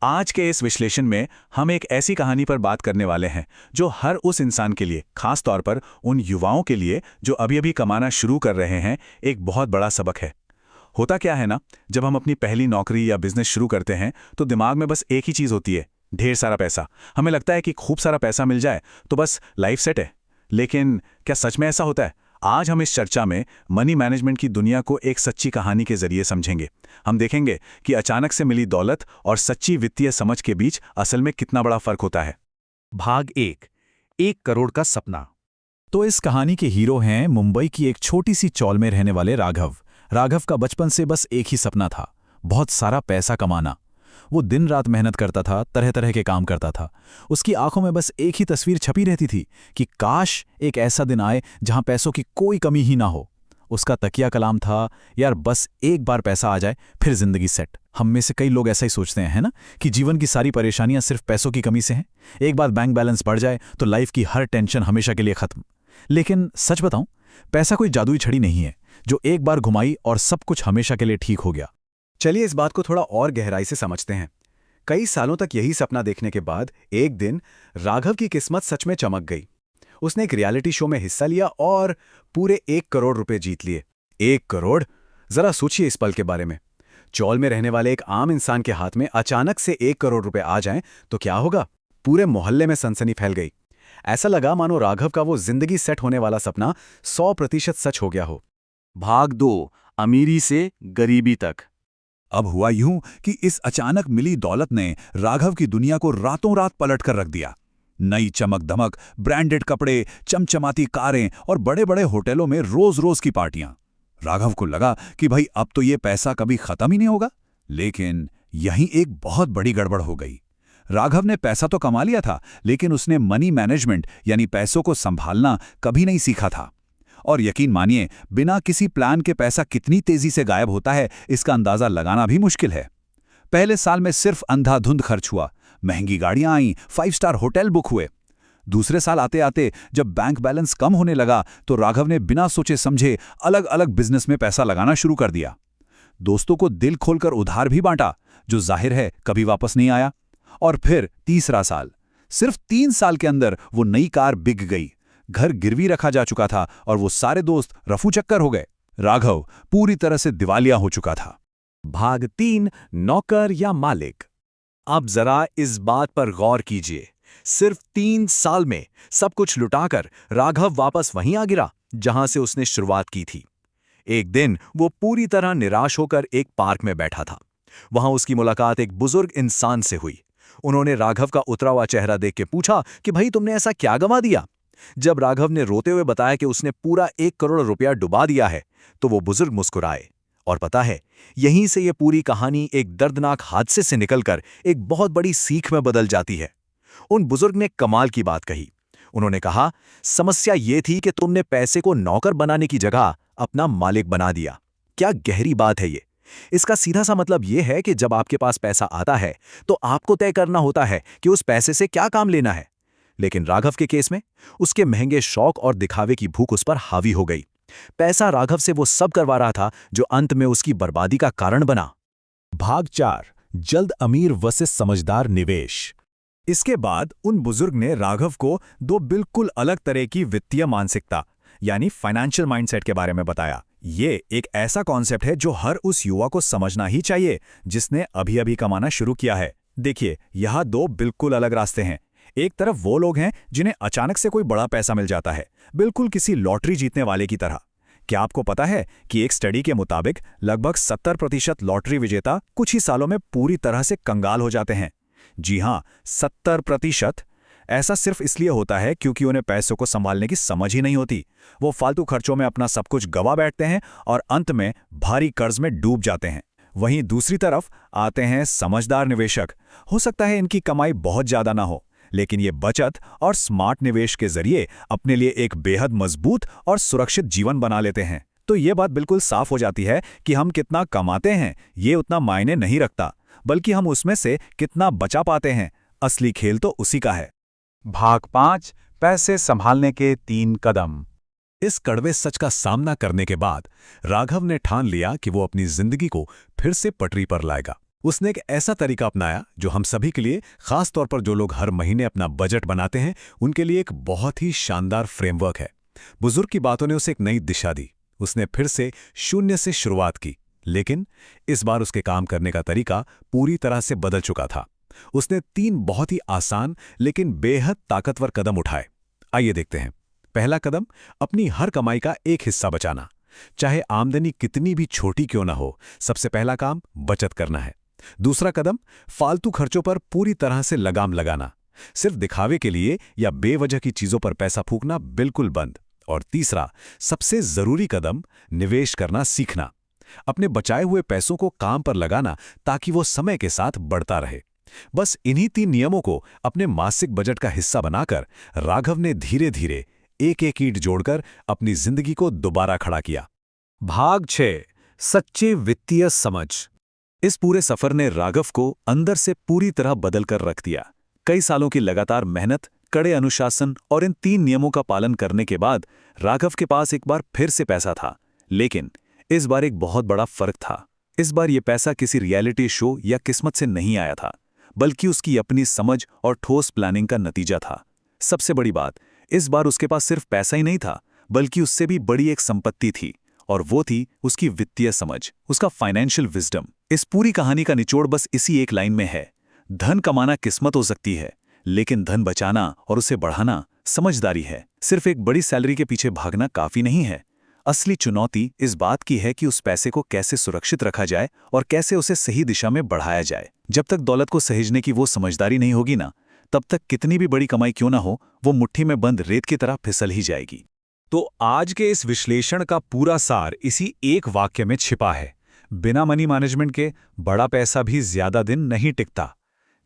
आज के इस विश्लेषण में हम एक ऐसी कहानी पर बात करने वाले हैं जो हर उस इंसान के लिए, खास तौर पर उन युवाओं के लिए जो अभी-अभी कमाना शुरू कर रहे हैं, एक बहुत बड़ा सबक है। होता क्या है ना, जब हम अपनी पहली नौकरी या बिजनेस शुरू करते हैं तो दिमाग में बस एक ही चीज़ होती है, ढेर सारा पैसा। हमें लगता है कि खूब सारा पैसा मिल जाए तो बस लाइफ सेट है। लेकिन क्या सच में ऐसा होता है? आज हम इस चर्चा में मनी मैनेजमेंट की दुनिया को एक सच्ची कहानी के जरिए समझेंगे। हम देखेंगे कि अचानक से मिली दौलत और सच्ची वित्तीय समझ के बीच असल में कितना बड़ा फर्क होता है। भाग 1 करोड़ का सपना। तो इस कहानी के हीरो हैं मुंबई की एक छोटी सी चौल में रहने वाले राघव। राघव का बचपन से बस एक ही सपना था, बहुत सारा पैसा कमाना। वो दिन रात मेहनत करता था, तरह तरह के काम करता था। उसकी आंखों में बस एक ही तस्वीर छपी रहती थी कि काश एक ऐसा दिन आए जहां पैसों की कोई कमी ही ना हो। उसका तकिया कलाम था, यार बस एक बार पैसा आ जाए फिर जिंदगी सेट। हम में से कई लोग ऐसा ही सोचते हैं, है ना, कि जीवन की सारी परेशानियां सिर्फ पैसों की कमी से हैं। एक बार बैंक बैलेंस बढ़ जाए तो लाइफ की हर टेंशन हमेशा के लिए खत्म। लेकिन सच बताऊं, पैसा कोई जादुई छड़ी नहीं है जो एक बार घुमाई और सब कुछ हमेशा के लिए ठीक हो गया। चलिए इस बात को थोड़ा और गहराई से समझते हैं। कई सालों तक यही सपना देखने के बाद एक दिन राघव की किस्मत सच में चमक गई। उसने एक रियलिटी शो में हिस्सा लिया और पूरे 1 करोड़ रुपए जीत लिए। 1 करोड़! जरा सोचिए इस पल के बारे में। चौल में रहने वाले एक आम इंसान के हाथ में अचानक से 1 करोड़ रुपए आ जाएं तो क्या होगा? पूरे मोहल्ले में सनसनी फैल गई। ऐसा लगा मानो राघव का वो जिंदगी सेट होने वाला सपना 100% सच हो गया हो। भाग 2 अमीरी से गरीबी तक। अब हुआ यूं कि इस अचानक मिली दौलत ने राघव की दुनिया को रातों रात पलट कर रख दिया। नई चमक धमक, ब्रांडेड कपड़े, चमचमाती कारें और बड़े बड़े होटलों में रोज रोज की पार्टियां। राघव को लगा कि भाई अब तो ये पैसा कभी खत्म ही नहीं होगा। लेकिन यहीं एक बहुत बड़ी गड़बड़ हो गई। राघव ने पैसा तो कमा लिया था, लेकिन उसने मनी मैनेजमेंट यानी पैसों को संभालना कभी नहीं सीखा था। और यकीन मानिए, बिना किसी प्लान के पैसा कितनी तेजी से गायब होता है, इसका अंदाजा लगाना भी मुश्किल है। पहले साल में सिर्फ अंधाधुंध खर्च हुआ। महंगी गाड़ियां आईं, 5 स्टार होटल बुक हुए। दूसरे साल आते आते जब बैंक बैलेंस कम होने लगा तो राघव ने बिना सोचे समझे अलग अलग बिजनेस में पैसा लगाना शुरू कर दिया। दोस्तों को दिल खोलकर उधार भी बांटा, जो जाहिर है कभी वापस नहीं आया। और फिर तीसरा साल, सिर्फ 3 साल के अंदर वो नई कार बिक गई। घर गिरवी रखा जा चुका था और वो सारे दोस्त रफू चक्कर हो गए। राघव पूरी तरह से दिवालिया हो चुका था। भाग 3 नौकर या मालिक। अब जरा इस बात पर गौर कीजिए, सिर्फ 3 साल में सब कुछ लुटाकर राघव वापस वहीं आ गिरा जहां से उसने शुरुआत की थी। एक दिन वो पूरी तरह निराश होकर एक पार्क में बैठा था। वहां उसकी मुलाकात एक बुजुर्ग इंसान से हुई। उन्होंने राघव का उतरा हुआ चेहरा देख के पूछा कि भाई तुमने ऐसा क्या गंवा दिया। जब राघव ने रोते हुए बताया कि उसने पूरा 1 करोड़ रुपया डुबा दिया है तो वो बुजुर्ग मुस्कुराए। और पता है, यहीं से ये पूरी कहानी एक दर्दनाक हादसे से निकलकर एक बहुत बड़ी सीख में बदल जाती है। उन बुजुर्ग ने कमाल की बात कही। उन्होंने कहा, समस्या ये थी कि तुमने पैसे को नौकर बनाने की जगह अपना मालिक बना दिया। क्या गहरी बात है ये। इसका सीधा सा मतलब ये है कि जब आपके पास पैसा आता है तो आपको तय करना होता है कि उस पैसे से क्या काम लेना है। लेकिन राघव के केस में उसके महंगे शौक और दिखावे की भूख उस पर हावी हो गई। पैसा राघव से वो सब करवा रहा था जो अंत में उसकी बर्बादी का कारण बना। भाग 4 जल्द अमीर वर्सेस समझदार निवेश। इसके बाद उन बुजुर्ग ने राघव को 2 बिल्कुल अलग तरह की वित्तीय मानसिकता यानी फाइनेंशियल माइंडसेट के बारे में बताया। ये एक ऐसा कॉन्सेप्ट है जो हर उस युवा को समझना ही चाहिए जिसने अभी अभी कमाना शुरू किया है। देखिए, यहाँ 2 बिल्कुल अलग रास्ते हैं। एक तरफ वो लोग हैं जिन्हें अचानक से कोई बड़ा पैसा मिल जाता है, बिल्कुल किसी लॉटरी जीतने वाले की तरह। क्या आपको पता है कि एक स्टडी के मुताबिक लगभग 70% लॉटरी विजेता कुछ ही सालों में पूरी तरह से कंगाल हो जाते हैं। जी हां, 70%। ऐसा सिर्फ इसलिए होता है क्योंकि उन्हें पैसों को संभालने की समझ ही नहीं होती। वो फालतू खर्चों में अपना सब कुछ गवा बैठते हैं और अंत में भारी कर्ज में डूब जाते हैं। वहीं दूसरी तरफ आते हैं समझदार निवेशक। हो सकता है इनकी कमाई बहुत ज्यादा ना हो, लेकिन ये बचत और स्मार्ट निवेश के जरिए अपने लिए एक बेहद मजबूत और सुरक्षित जीवन बना लेते हैं। तो ये बात बिल्कुल साफ हो जाती है कि हम कितना कमाते हैं ये उतना मायने नहीं रखता, बल्कि हम उसमें से कितना बचा पाते हैं। असली खेल तो उसी का है। भाग 5 पैसे संभालने के 3 कदम। इस कड़वे सच का सामना करने के बाद राघव ने ठान लिया कि वो अपनी जिंदगी को फिर से पटरी पर लाएगा। उसने एक ऐसा तरीका अपनाया जो हम सभी के लिए, खास तौर पर जो लोग हर महीने अपना बजट बनाते हैं, उनके लिए एक बहुत ही शानदार फ्रेमवर्क है। बुजुर्ग की बातों ने उसे एक नई दिशा दी। उसने फिर से शून्य से शुरुआत की, लेकिन इस बार उसके काम करने का तरीका पूरी तरह से बदल चुका था। उसने 3 बहुत ही आसान लेकिन बेहद ताकतवर कदम उठाए। आइए देखते हैं। पहला कदम, अपनी हर कमाई का एक हिस्सा बचाना। चाहे आमदनी कितनी भी छोटी क्यों ना हो, सबसे पहला काम बचत करना है। दूसरा कदम, फालतू खर्चों पर पूरी तरह से लगाम लगाना। सिर्फ दिखावे के लिए या बेवजह की चीजों पर पैसा फूकना बिल्कुल बंद। और तीसरा, सबसे जरूरी कदम, निवेश करना सीखना। अपने बचाए हुए पैसों को काम पर लगाना ताकि वो समय के साथ बढ़ता रहे। बस इन्हीं 3 नियमों को अपने मासिक बजट का हिस्सा बनाकर राघव ने धीरे धीरे एक-एक ईंट जोड़कर अपनी जिंदगी को दोबारा खड़ा किया। भाग 6, सच्ची वित्तीय समझ। इस पूरे सफर ने राघव को अंदर से पूरी तरह बदल कर रख दिया। कई सालों की लगातार मेहनत, कड़े अनुशासन और इन 3 नियमों का पालन करने के बाद राघव के पास एक बार फिर से पैसा था। लेकिन इस बार एक बहुत बड़ा फर्क था। इस बार ये पैसा किसी रियलिटी शो या किस्मत से नहीं आया था, बल्कि उसकी अपनी समझ और ठोस प्लानिंग का नतीजा था। सबसे बड़ी बात, इस बार उसके पास सिर्फ पैसा ही नहीं था, बल्कि उससे भी बड़ी एक संपत्ति थी, और वो थी उसकी वित्तीय समझ, उसका फाइनेंशियल विजडम। इस पूरी कहानी का निचोड़ बस इसी एक लाइन में है। धन कमाना किस्मत हो सकती है, लेकिन धन बचाना और उसे बढ़ाना समझदारी है। सिर्फ एक बड़ी सैलरी के पीछे भागना काफी नहीं है। असली चुनौती इस बात की है कि उस पैसे को कैसे सुरक्षित रखा जाए और कैसे उसे सही दिशा में बढ़ाया जाए। जब तक दौलत को सहेजने की वो समझदारी नहीं होगी ना, तब तक कितनी भी बड़ी कमाई क्यों ना हो, वो मुट्ठी में बंद रेत की तरह फिसल ही जाएगी। तो आज के इस विश्लेषण का पूरा सार इसी एक वाक्य में छिपा है। बिना मनी मैनेजमेंट के बड़ा पैसा भी ज्यादा दिन नहीं टिकता।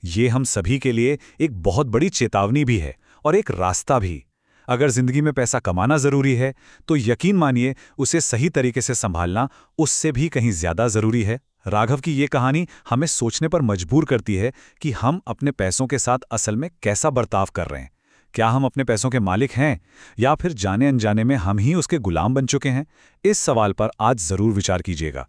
ये हम सभी के लिए एक बहुत बड़ी चेतावनी भी है और एक रास्ता भी। अगर जिंदगी में पैसा कमाना जरूरी है, तो यकीन मानिए उसे सही तरीके से संभालना उससे भी कहीं ज्यादा जरूरी है। राघव की ये कहानी हमें सोचने पर मजबूर करती है कि हम अपने पैसों के साथ असल में कैसा बर्ताव कर रहे हैं। क्या हम अपने पैसों के मालिक हैं, या फिर जाने अनजाने में हम ही उसके गुलाम बन चुके हैं? इस सवाल पर आज जरूर विचार कीजिएगा।